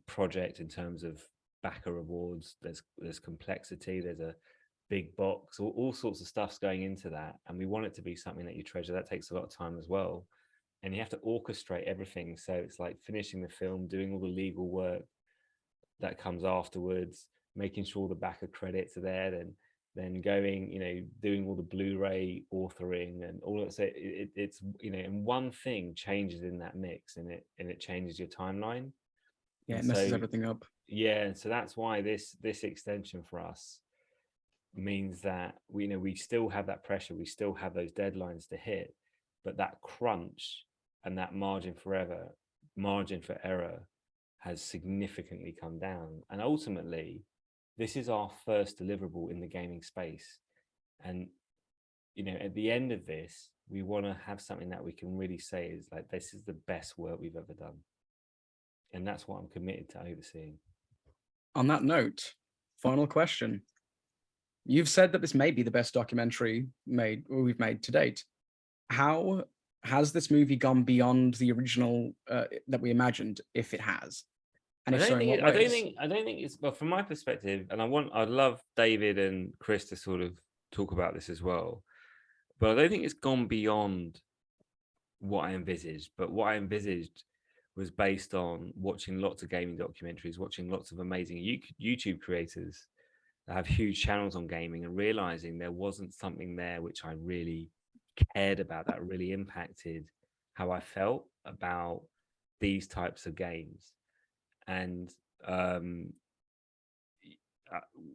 project in terms of backer awards. There's complexity, there's a big box, all sorts of stuff's going into that, and we want it to be something that you treasure. That takes a lot of time as well, and you have to orchestrate everything. So it's like finishing the film, doing all the legal work that comes afterwards, making sure the backer credits are there, then going, you know, doing all the Blu-ray authoring and all that. So it's, you know, and one thing changes in that mix, and it changes your timeline. Yeah, it messes everything up. Yeah, so that's why this extension for us means that we still have that pressure, we still have those deadlines to hit, but that crunch and that margin for error has significantly come down. And ultimately, this is our first deliverable in the gaming space, and, you know, at the end of this, we want to have something that we can really say is like, this is the best work we've ever done, and that's what I'm committed to overseeing. On that note, final question. You've said that this may be the best documentary we've made to date. How has this movie gone beyond the original that we imagined, if it has? And if so, in what ways? I don't think it's, well, from my perspective, and I'd love David and Chris to sort of talk about this as well, but I don't think it's gone beyond what I envisaged. But what I envisaged was based on watching lots of gaming documentaries, watching lots of amazing YouTube creators that have huge channels on gaming, and realizing there wasn't something there which I really cared about, that really impacted how I felt about these types of games. And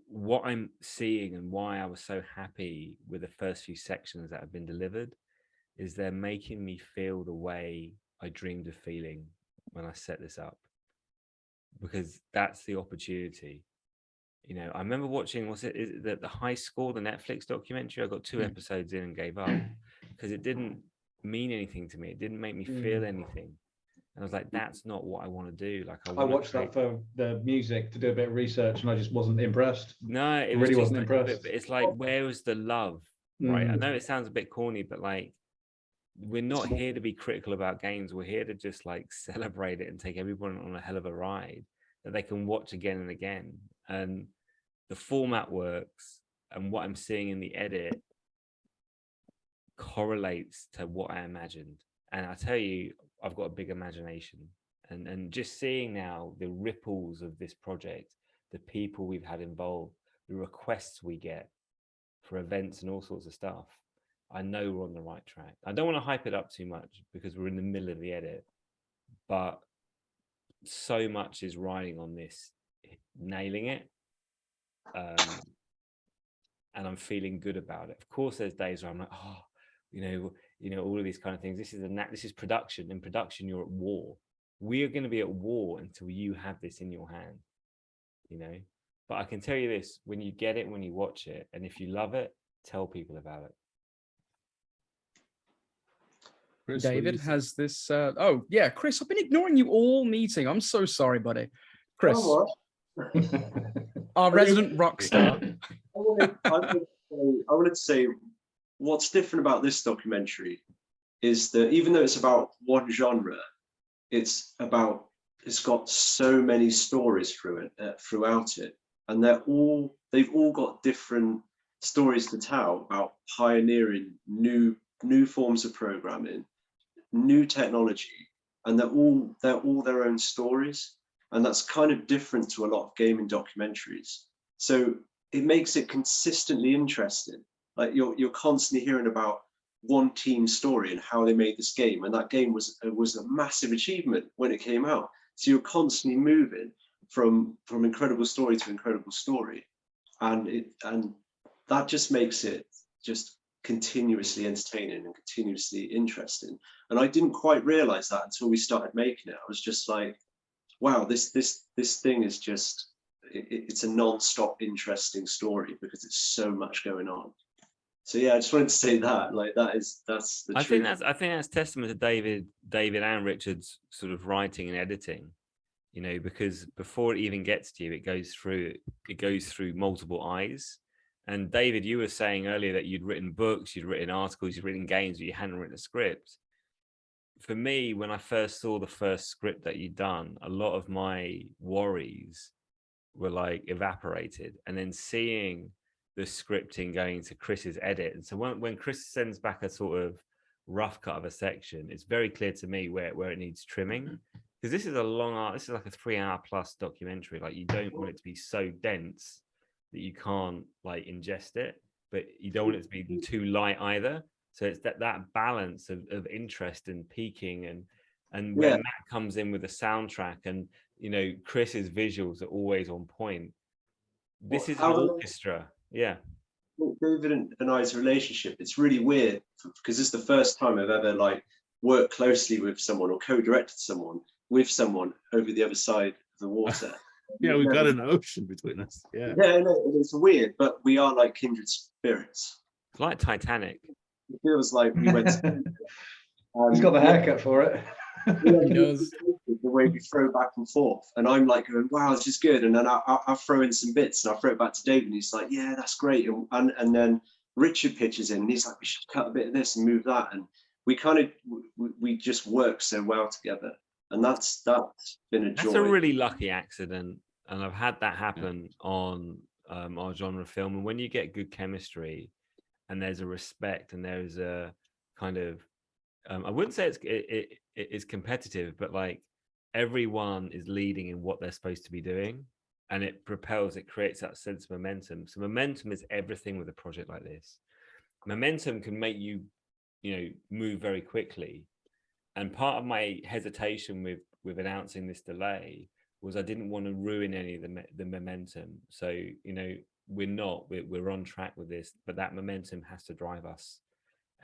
what I'm seeing, and why I was so happy with the first few sections that have been delivered, is they're making me feel the way I dreamed of feeling when I set this up, because that's the opportunity. You know, I remember watching, the High Score, the Netflix documentary. I got 2 episodes in and gave up because it didn't mean anything to me. It didn't make me feel anything. And I was like, that's not what I want to do. Like, I watched that for the music to do a bit of research, and I just wasn't impressed. No, it really wasn't impressed. But it's like, where was the love right? I know it sounds a bit corny, but like, we're not here to be critical about games. We're here to just like celebrate it and take everyone on a hell of a ride that they can watch again and again. And the format works, and what I'm seeing in the edit correlates to what I imagined. And I tell you, I've got a big imagination. And just seeing now the ripples of this project, the people we've had involved, the requests we get for events and all sorts of stuff, I know we're on the right track. I don't want to hype it up too much because we're in the middle of the edit, but so much is riding on this nailing it. And I'm feeling good about it. Of course, there's days where I'm like, oh, you know, all of these kind of things. This is production. In production, you're at war. We are going to be at war until you have this in your hand, you know. But I can tell you this: when you get it, when you watch it, and if you love it, tell people about it. Chris, David has this. Oh yeah, Chris, I've been ignoring you all meeting. I'm so sorry, buddy. Chris, our resident rock star. I wanted to say what's different about this documentary is that even though it's about one genre, it's got so many stories throughout it, and they've all got different stories to tell about pioneering new forms of programming, new technology, and they're all their own stories, and that's kind of different to a lot of gaming documentaries. So it makes it consistently interesting. Like you're constantly hearing about one team's story and how they made this game, and that game was a massive achievement when it came out. So you're constantly moving from incredible story to incredible story, and that just makes it just continuously entertaining and continuously interesting. And I didn't quite realize that until we started making it. I was just like, wow, this thing is just it's a non-stop interesting story because it's so much going on. So yeah, I just wanted to say that, like, that's the truth. I think that's testament to David and Richard's sort of writing and editing, you know, because before it even gets to you, it goes through multiple eyes. And David, you were saying earlier that you'd written books, you'd written articles, you'd written games, but you hadn't written a script. For me, when I first saw the first script that you'd done, a lot of my worries were like evaporated. And then seeing the scripting going to Chris's edit, and so when Chris sends back a sort of rough cut of a section, it's very clear to me where it needs trimming, because this is like a 3 hour plus documentary. Like, you don't want it to be so dense that you can't like ingest it, but you don't want it to be too light either. So it's that balance of interest and peaking, and when Matt comes in with the soundtrack, and you know, Chris's visuals are always on point. This is an orchestra. Yeah. David and I's relationship, it's really weird because it's the first time I've ever like worked closely with someone or co-directed someone with someone over the other side of the water. Yeah, we've got an ocean between us. Yeah. Yeah, no, it's weird, but we are like kindred spirits. It's like Titanic. It feels like we went to, he's got the haircut for it. He does. The way we throw back and forth, and I'm like going, wow, this is good, and then I'll throw in some bits and I'll throw it back to David, and he's like, yeah, that's great, and then Richard pitches in and he's like, we should cut a bit of this and move that, and we just work so well together, and that's been a joy. That's a really lucky accident, and I've had that happen on our genre film. And when you get good chemistry and there's a respect and there's a kind of I wouldn't say it is competitive, but like everyone is leading in what they're supposed to be doing, and it creates that sense of momentum. So momentum is everything with a project like this. Momentum can make you move very quickly. And part of my hesitation with announcing this delay was I didn't want to ruin any of the momentum. So, you know, we're on track with this, but that momentum has to drive us.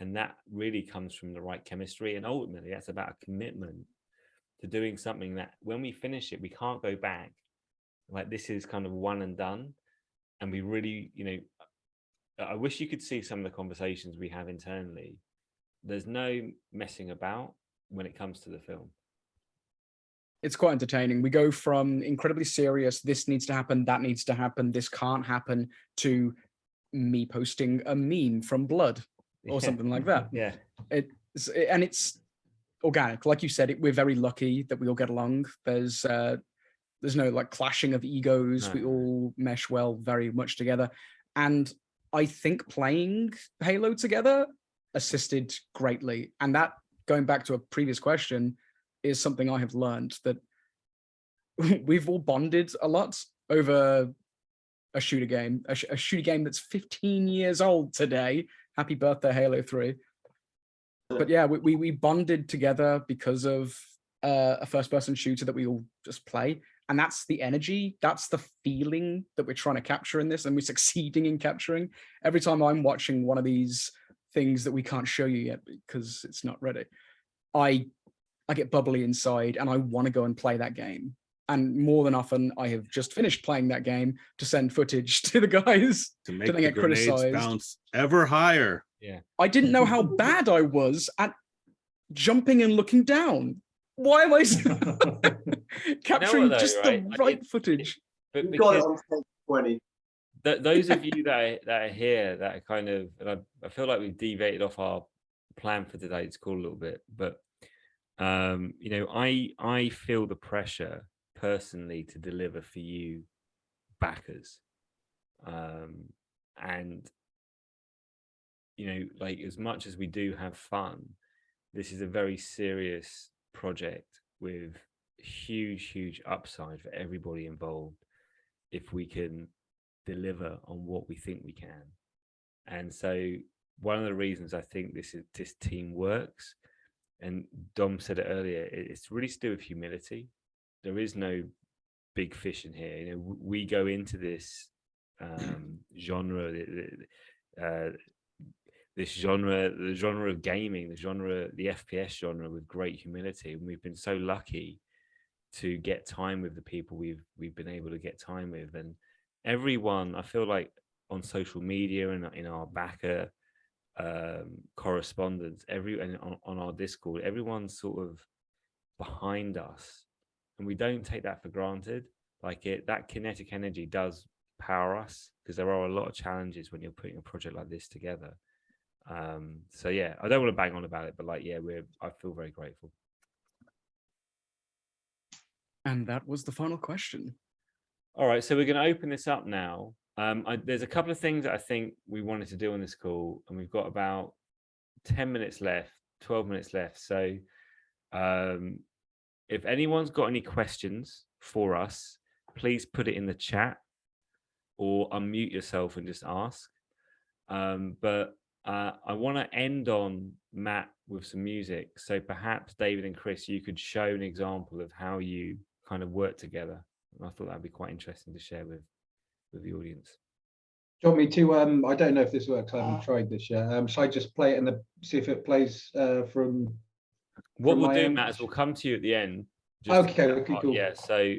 And that really comes from the right chemistry. And ultimately, that's about a commitment to doing something that when we finish it, we can't go back. Like, this is kind of one and done. And we really, you know, I wish you could see some of the conversations we have internally. There's no messing about when it comes to the film. It's quite entertaining. We go from incredibly serious, this needs to happen, that needs to happen, this can't happen, to me posting a meme from Blood or something like that. Yeah. It's organic. Like you said, we're very lucky that we all get along. There's no like clashing of egos. No. We all mesh well very much together. And I think playing Halo together assisted greatly. And that, going back to a previous question, is something I have learned, that we've all bonded a lot over a shooter game, a shooter game that's 15 years old today. Happy birthday, Halo 3. But yeah, we bonded together because of a first-person shooter that we all just play. And that's the energy, that's the feeling that we're trying to capture in this, and we're succeeding in capturing. Every time I'm watching one of these things that we can't show you yet because it's not ready, I get bubbly inside and I want to go and play that game. And more than often, I have just finished playing that game to send footage to the guys To make then the get grenades criticized. bounce ever higher. Yeah. I didn't know how bad I was at jumping and looking down. Why am I capturing though, just right? the right footage? But You got it because on 20. those of you that are here that are kind of, and I feel like we've deviated off our plan for today's call a little bit, but you know, I feel the pressure personally to deliver for you backers, and you know, like, as much as we do have fun, this is a very serious project with huge upside for everybody involved if we can deliver on what we think we can. And so one of the reasons I think this team works, and Dom said it earlier, it's really to do with humility. There is no big fish in here. You know, we go into this genre, the genre of gaming, the FPS genre, with great humility. And we've been so lucky to get time with the people we've been able to get time with. And everyone, I feel like, on social media and in our backer correspondence, and on our Discord, everyone's sort of behind us, and we don't take that for granted. Like, that kinetic energy does power us, because there are a lot of challenges when you're putting a project like this together. So yeah, I don't want to bang on about it, but like, yeah, I feel very grateful. And that was the final question. All right, so we're going to open this up now. There's a couple of things that I think we wanted to do on this call, and we've got about 10 minutes left, 12 minutes left. So if anyone's got any questions for us, please put it in the chat or unmute yourself and just ask. But I want to end on, Matt, with some music. So perhaps David and Chris, you could show an example of how you kind of work together. And I thought that'd be quite interesting to share with the audience. Do you want me to, I don't know if this works, I haven't tried this yet. Shall I just play it and see if it plays from what we'll do, end? Matt, is we'll come to you at the end. Okay, cool. Yeah, so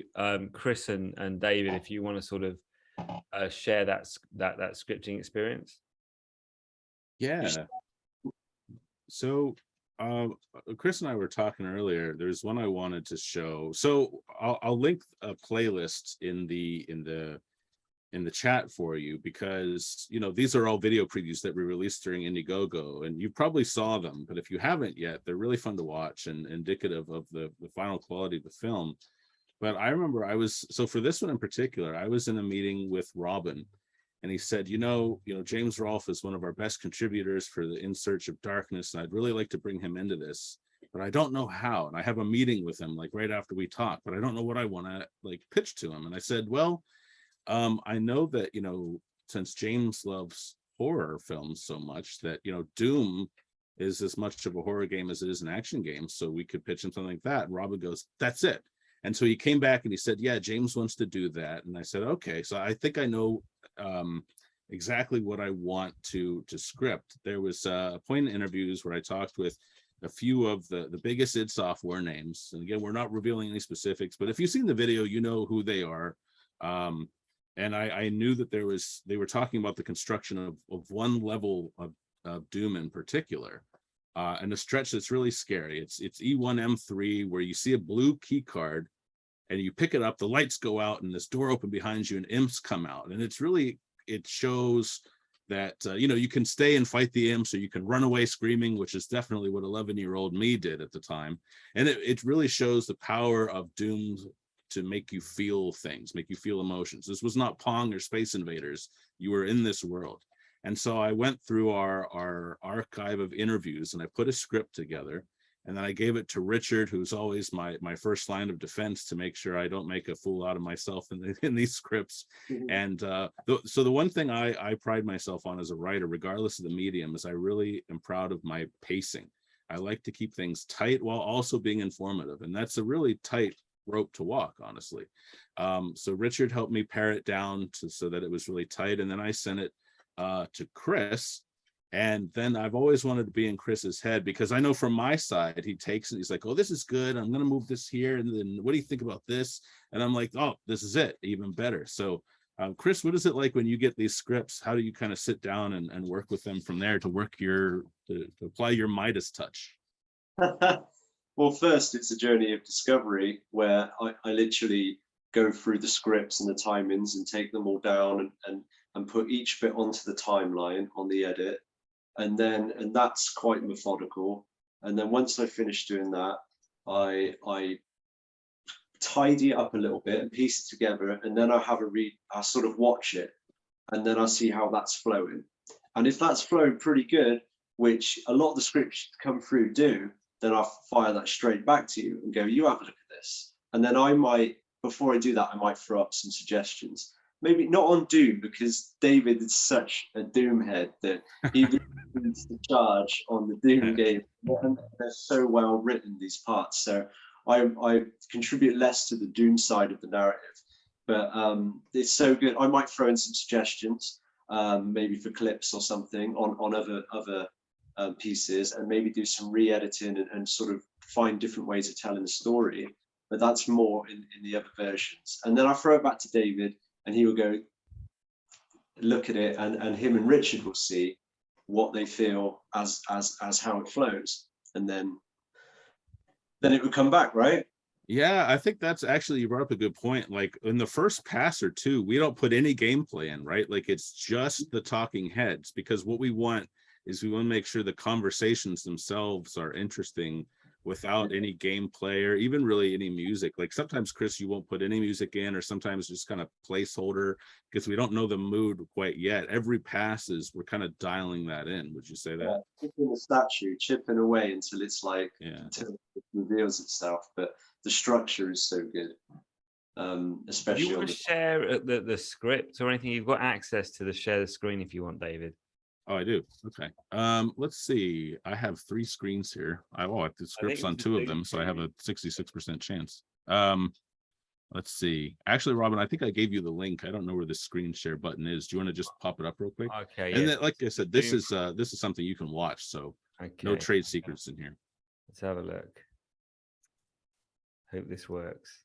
Chris and David, if you want to sort of share that scripting experience. Yeah. So Chris and I were talking earlier. There's one I wanted to show. So I'll link a playlist in the chat for you, because you know, these are all video previews that we released during Indiegogo, and you probably saw them, but if you haven't yet, they're really fun to watch and indicative of the final quality of the film. But I remember so for this one in particular, I was in a meeting with Robin, and he said, you know, James Rolfe is one of our best contributors for the In Search of Darkness, and I'd really like to bring him into this, but I don't know how. And I have a meeting with him like right after we talk, but I don't know what I want to like pitch to him. And I said, well, I know that, you know, since James loves horror films so much, that, you know, Doom is as much of a horror game as it is an action game, so we could pitch him something like that. And Robin goes, that's it. And so he came back and he said, yeah, James wants to do that. And I said, okay. So I think I know exactly what I want to script. There was a point in interviews where I talked with a few of the biggest id Software names. And again, we're not revealing any specifics, but if you've seen the video, you know who they are. And I knew that they were talking about the construction of one level of Doom in particular, and a stretch that's really scary. It's E1M3, where you see a blue key card and you pick it up, the lights go out and this door open behind you and imps come out. And it shows that you can stay and fight the imps, or you can run away screaming, which is definitely what 11-year-old me did at the time. And it really shows the power of Doom to make you feel things, make you feel emotions. This was not Pong or Space Invaders. You were in this world. And so I went through our archive of interviews, and I put a script together, and then I gave it to Richard, who's always my first line of defense to make sure I don't make a fool out of myself in these scripts. Mm-hmm. And so the one thing I pride myself on as a writer, regardless of the medium, is I really am proud of my pacing. I like to keep things tight while also being informative, and that's a really tight rope to walk, honestly. So Richard helped me pare it down so that it was really tight, and then I sent it to Chris. And then I've always wanted to be in Chris's head, because I know from my side, he takes it, he's like, oh, this is good, I'm going to move this here, and then what do you think about this? And I'm like, oh, this is it, even better. So Chris, what is it like when you get these scripts? How do you kind of sit down and work with them from there to apply your Midas touch? Well, first, it's a journey of discovery where I literally go through the scripts and the timings and take them all down and put each bit onto the timeline on the edit. And that's quite methodical. And then once I finish doing that, I tidy it up a little bit and piece it together. And then I sort of watch it, and then I see how that's flowing. And if that's flowing pretty good, which a lot of the scripts come through do, then I'll fire that straight back to you and go, you have a look at this. And then I might, before I do that, I might throw up some suggestions. Maybe not on Doom, because David is such a Doom head that he leads the charge on the Doom game. And they're so well written, these parts. So I contribute less to the Doom side of the narrative. But it's so good. I might throw in some suggestions, maybe for clips or something on other pieces, and maybe do some re-editing and sort of find different ways of telling the story. But that's more in the other versions. And then I throw it back to David, and he will go look at it, and him and Richard will see what they feel as how it flows, and then it would come back, right? Yeah, I think that's actually, you brought up a good point. Like in the first pass or two, we don't put any gameplay in, right? Like it's just the talking heads, because what we want is we want to make sure the conversations themselves are interesting without any gameplay or even really any music. Like sometimes, Chris, you won't put any music in, or sometimes just kind of placeholder, because we don't know the mood quite yet. Every pass we're kind of dialing that in. Would you say that? Yeah, chipping the statue, chipping away until it's like, until it reveals itself. But the structure is so good. Especially you want to share the script or anything? You've got access to share the screen if you want, David. Oh, I do. Okay. Let's see. I have 3 screens here. The script's on 2 of them, so I have a 66% chance. Let's see. Actually, Robin, I think I gave you the link. I don't know where the screen share button is. Do you want to just pop it up real quick? Okay. And then, like I said, this is something you can watch. So no trade secrets in here. Let's have a look. Hope this works.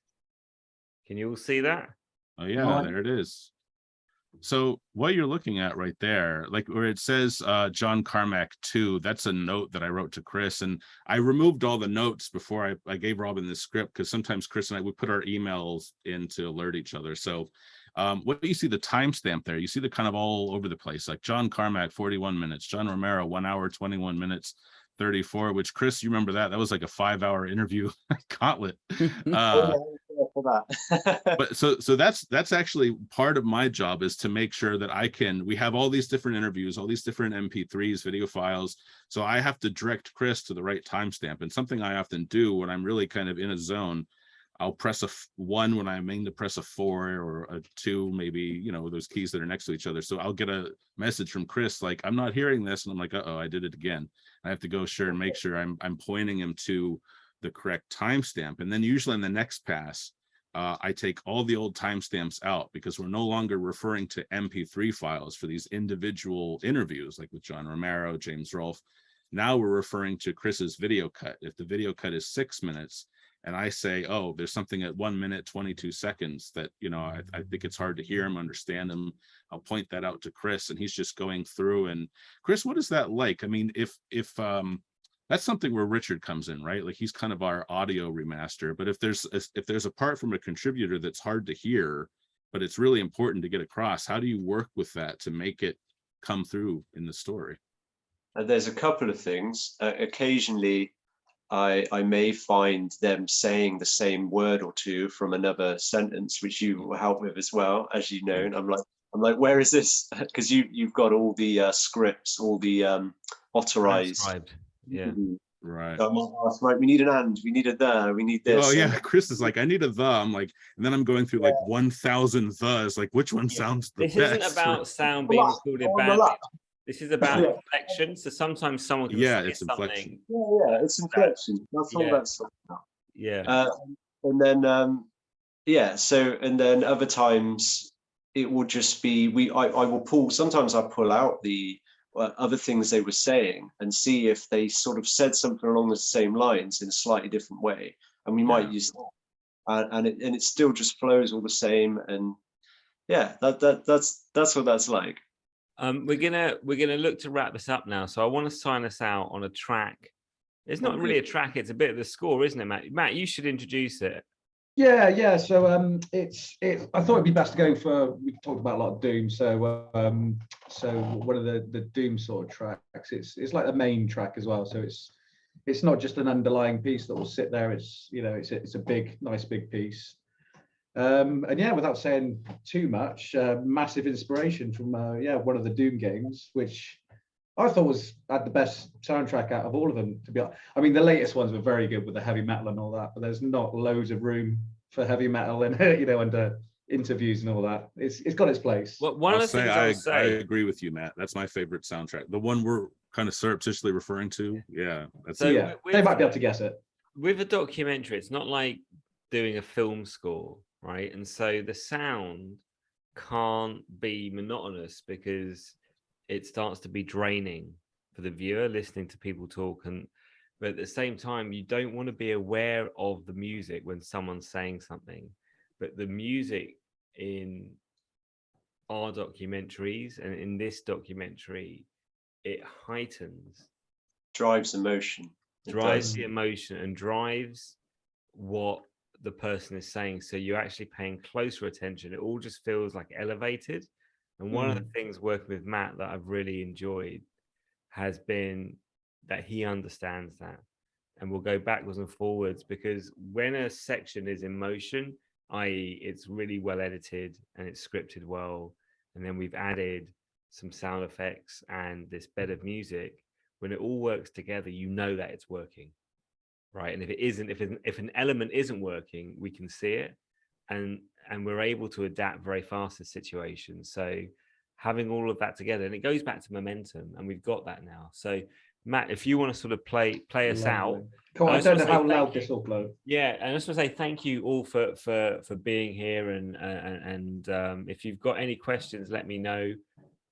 Can you all see that? Oh yeah, there it is. So what you're looking at right there, like where it says John Carmack 2, that's a note that I wrote to Chris, and I removed all the notes before I gave Robin this script, because sometimes Chris and I would put our emails in to alert each other. So what do you see the timestamp there? You see the kind of all over the place, like John Carmack 41 minutes, John Romero 1 hour 21 minutes 34, which, Chris, you remember that was like a 5-hour interview gauntlet. For that. But so that's actually part of my job, is to make sure that we have all these different interviews, all these different MP3s, video files. So I have to direct Chris to the right timestamp. And something I often do when I'm really kind of in a zone, I'll press a 1 when I mean to press a 4 or a 2, maybe, those keys that are next to each other. So I'll get a message from Chris, like, I'm not hearing this. And I'm like, uh-oh, I did it again. I have to go and make sure I'm pointing him to the correct timestamp. And then usually in the next pass, I take all the old timestamps out, because we're no longer referring to MP3 files for these individual interviews, like with John Romero, James Rolfe. Now we're referring to Chris's video cut. If the video cut is 6 minutes, and I say, oh, there's something at 1 minute, 22 seconds that, I think it's hard to hear him, understand him, I'll point that out to Chris, and he's just going through. And Chris, what is that like? I mean, if that's something where Richard comes in, right? Like he's kind of our audio remaster. But if there's a part from a contributor that's hard to hear, but it's really important to get across, how do you work with that to make it come through in the story. There's a couple of things. Occasionally, I may find them saying the same word or two from another sentence, which you will help with as well, as you know. And I'm like, where is this? Because you've got all the scripts, all the authorized. Transcribed. Yeah. Mhm. Right. So I'm like, oh, right, we need an and, we need a the, we need this. Oh yeah, And Chris is like, I need a the. I'm like, and then I'm going through like 1,000 thes. Like, which one sounds the This best? isn't about sound being recorded badly. This is about Yeah. inflection. So sometimes someone can Yeah, say it's inflection. something. yeah, it's inflection. That's all Yeah. that's about. Yeah. And then yeah, so and then other times it will just be I will pull, sometimes I pull out the other things they were saying and see if they sort of said something along the same lines in a slightly different way, and we might use that, and it still just flows all the same. And yeah, that's what that's like. We're gonna look to wrap this up now. So I want to sign us out on a track. It's not really a track, it's a bit of the score, isn't it, Matt? Matt, you should introduce it. Yeah. So I thought it'd be best to go for. We talked about a lot of Doom, so one of the Doom sort of tracks. It's like the main track as well. So it's not just an underlying piece that will sit there. It's it's a big, nice big piece. And yeah, without saying too much, massive inspiration from one of the Doom games, which I thought had the best soundtrack out of all of them, to be honest. I mean, the latest ones were very good with the heavy metal and all that, but there's not loads of room for heavy metal and under interviews and all that. It's got its place. Well, one of the things I'll say, I agree with you, Matt. That's my favorite soundtrack. The one we're kind of surreptitiously referring to. Yeah. That's So yeah, they might be able to guess it. With a documentary, it's not like doing a film score, right? And so the sound can't be monotonous because it starts to be draining for the viewer listening to people talk. But at the same time, you don't want to be aware of the music when someone's saying something. But the music in our documentaries and in this documentary, it heightens, Drives emotion. drives the emotion and drives what the person is saying. So you're actually paying closer attention. It all just feels like elevated. And one of the things working with Matt that I've really enjoyed has been that he understands that. And we'll go backwards and forwards, because when a section is in motion, i.e. it's really well edited and it's scripted well, and then we've added some sound effects and this bed of music, when it all works together, you know that it's working, right? And if it isn't, if an element isn't working, we can see it. And we're able to adapt very fast to situations. So having all of that together, and it goes back to momentum, and we've got that now. So Matt, if you want to sort of play us out. Cool. I don't know how loud this will blow. Yeah, and I just want to say thank you all for being here, and if you've got any questions, let me know.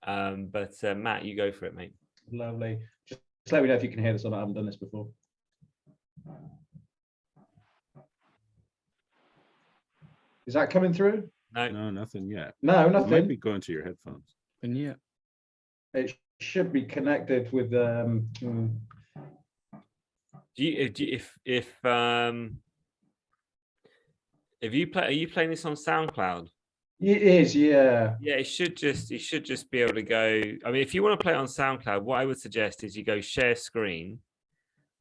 But Matt, you go for it, mate. Lovely. Just let me know if you can hear this or not. I haven't done this before. Is that coming through? No, nothing yet. No, It nothing. might be going to your headphones. And yeah, It should be connected with Do you, if you play, are you playing this on SoundCloud? It is, yeah. Yeah, it should just be able to go. I mean, if you want to play it on SoundCloud, what I would suggest is you go share screen,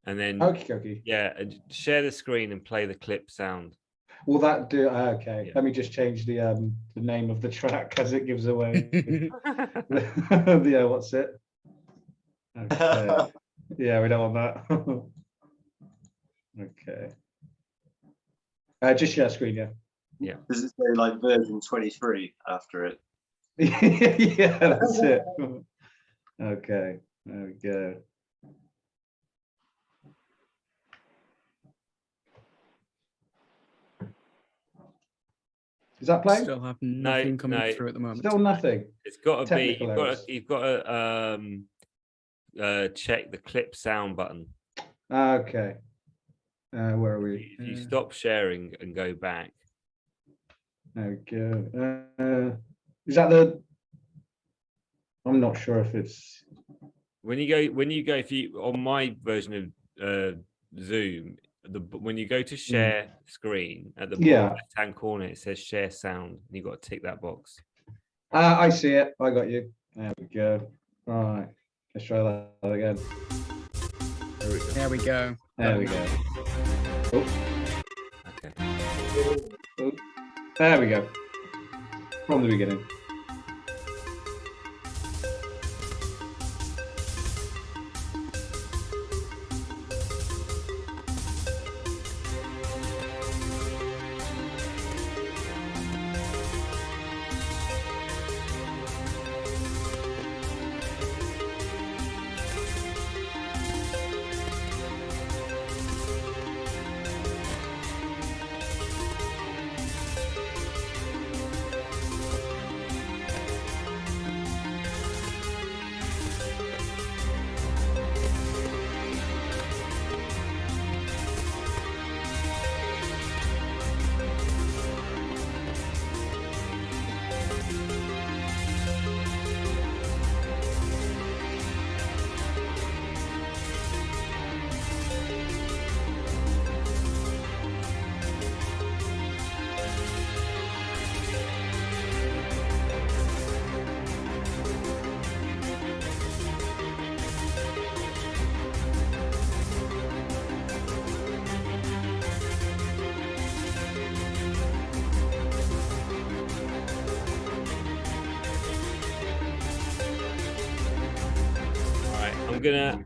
and then Okay. yeah, share the screen and play the clip sound. Will that do? Okay. Yeah. Let me just change the name of the track as it gives away. Yeah, what's it? Okay. Yeah, we don't want that. Okay. Just share screen, yeah. Yeah. Does it say like version 23 after it? Yeah, that's it. Okay, there we go. Is that playing? still have nothing coming no. through at the moment. Still nothing. It's got to be. Technical You've got to check the clip sound button. Okay. Where are we? If you stop sharing and go back. There we go. Is that the? I'm not sure if it's. When you go, if you on my version of Zoom, when you go to share screen at the bottom left-hand corner, it says share sound, and you've got to tick that box. I see it. I got you. There we go. Right. Let's try that again. There we go. There we go. There we go. Oh, Okay. oh. There we go. From the beginning.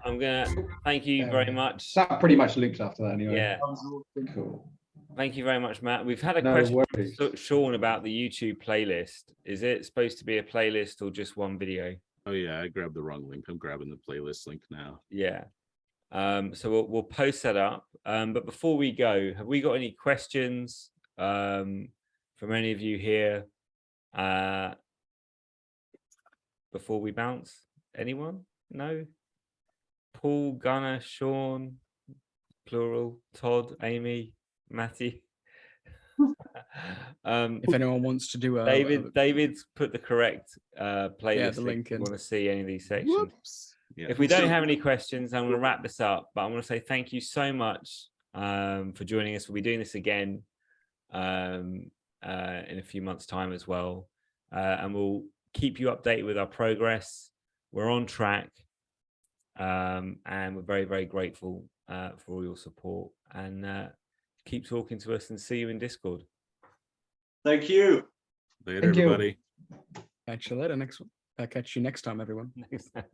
I'm gonna thank you very much. That pretty much loops after that anyway. Yeah. Cool. Thank you very much, Matt. We've had a No question worries. from Sean about the YouTube playlist. Is it supposed to be a playlist or just one video? Oh yeah, I grabbed the wrong link. I'm grabbing the playlist link now. Yeah. So we'll post that up. But before we go, have we got any questions from any of you here before we bounce? Anyone? No? Paul, Gunnar, Sean, plural, Todd, Amy, Matty. If anyone wants to do a David's put the correct playlist the link. link in. You want to see any of these sections? Whoops. Yeah. If we don't have any questions, I'm going to wrap this up. But I want to say thank you so much for joining us. We'll be doing this again in a few months' time as well, and we'll keep you updated with our progress. We're on track, and we're very, very grateful for all your support. And keep talking to us, and see you in Discord. Thank you. Later, Thank you. everybody. Catch you later. Catch you next time, everyone. Next time.